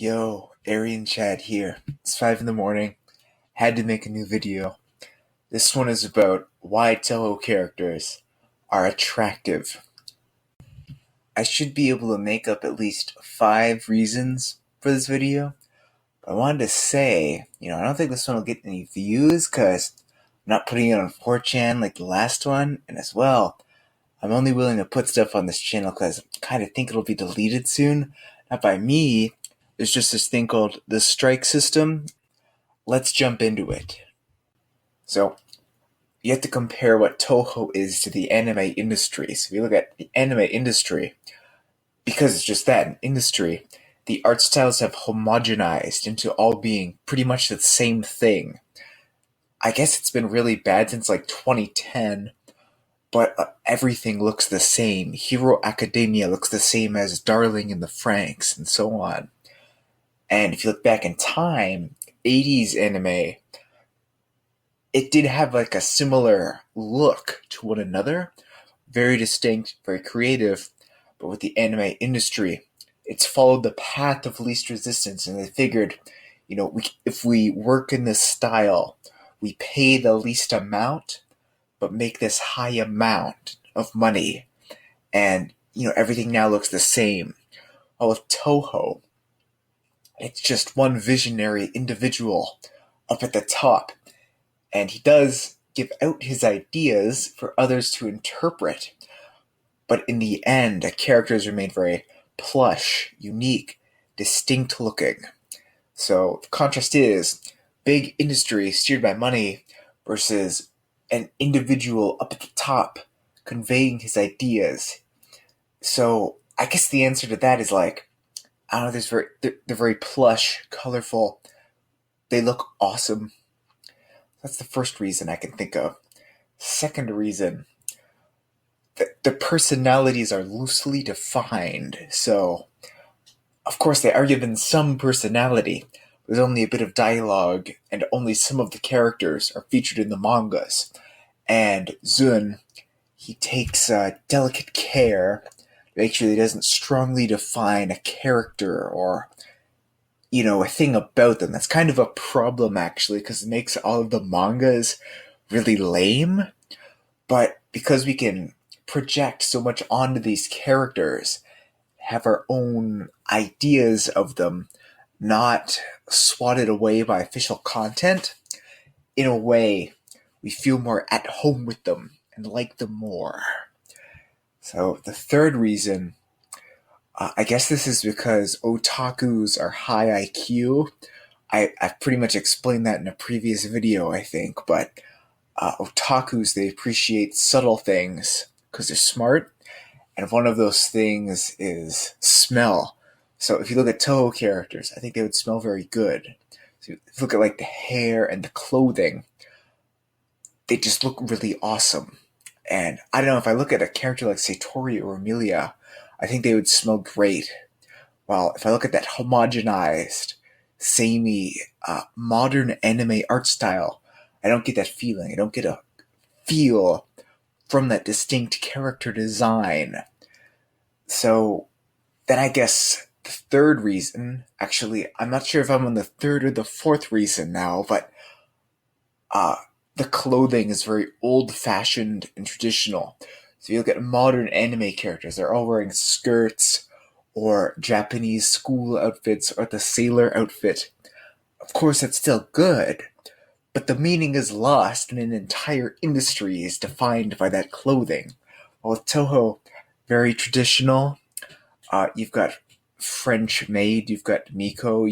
Yo, Aryan Chad here. It's 5 in the morning. Had to make a new video. This one is about why Touhou characters are attractive. I should be able to make up at least 5 reasons for this video. But I wanted to say, I don't think this one will get any views because I'm not putting it on 4chan like the last one. And as well, I'm only willing to put stuff on this channel because I kind of think it'll be deleted soon. Not by me. There's just this thing called the strike system. Let's jump into it. So, you have to compare what Touhou is to the anime industry. So if you look at the anime industry, because it's just that, an industry, the art styles have homogenized into all being pretty much the same thing. I guess it's been really bad since like 2010, but everything looks the same. Hero Academia looks the same as Darling in the Franxx, and so on. And if you look back in time, 80s anime, it did have like a similar look to one another. Very distinct, very creative. But with the anime industry, it's followed the path of least resistance. And they figured, if we work in this style, we pay the least amount, but make this high amount of money. And, everything now looks the same. While with Touhou, it's just one visionary individual up at the top. And he does give out his ideas for others to interpret. But in the end, the characters remain very plush, unique, distinct looking. So the contrast is big industry steered by money versus an individual up at the top conveying his ideas. So I guess the answer to that is they're very plush, colorful. They look awesome. That's the first reason I can think of. Second reason, the personalities are loosely defined. So, of course, they are given some personality. There's only a bit of dialogue, and only some of the characters are featured in the mangas. And Zun, he takes delicate care to make sure he doesn't strongly define a character or a thing about them. That's kind of a problem, actually, because it makes all of the mangas really lame. But because we can project so much onto these characters, have our own ideas of them, not swatted away by official content, in a way, we feel more at home with them and like them more. So the third reason, I guess this is because otakus are high IQ. I've pretty much explained that in a previous video, I think, but otakus, they appreciate subtle things because they're smart, and one of those things is smell. So if you look at Touhou characters, I think they would smell very good. So if you look at the hair and the clothing, they just look really awesome. And I don't know, if I look at a character like Satori or Emilia, I think they would smell great. While if I look at that homogenized, samey, modern anime art style, I don't get that feeling. I don't get a feel from that distinct character design. So then I guess the third reason, actually, I'm not sure if I'm on the third or the fourth reason now, but the clothing is very old-fashioned and traditional. So you look at modern anime characters, they're all wearing skirts or Japanese school outfits or the sailor outfit. Of course, that's still good, but the meaning is lost when an entire industry is defined by that clothing. While with Touhou, very traditional. You've got French maid, you've got Miko,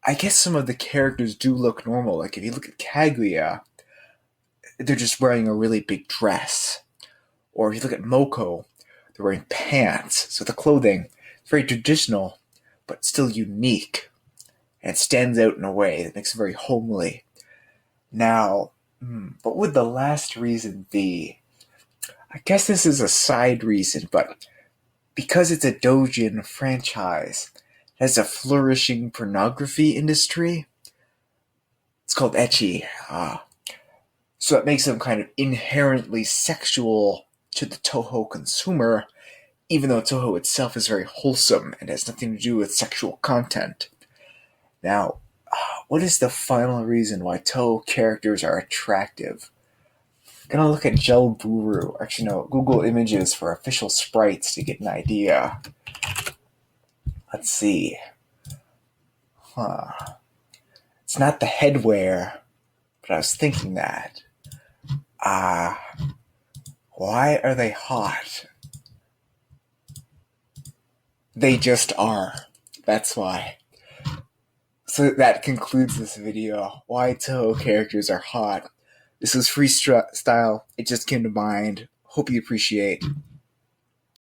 I guess some of the characters do look normal. Like if you look at Kaguya, they're just wearing a really big dress. Or if you look at Moko, they're wearing pants. So the clothing is very traditional, but still unique. And it stands out in a way that makes it very homely. Now, what would the last reason be? I guess this is a side reason, but because it's a doujin franchise, it has a flourishing pornography industry. It's called ecchi. So it makes them kind of inherently sexual to the Touhou consumer, even though Touhou itself is very wholesome and has nothing to do with sexual content. Now, what is the final reason why Touhou characters are attractive? Gonna look at Gel Buru. Actually, no, Google Images for official sprites to get an idea. Let's see. It's not the headwear, but I was thinking that. Why are they hot? They just are. That's why. So that concludes this video. Why Touhou characters are hot. This was freestyle. It just came to mind. Hope you appreciate.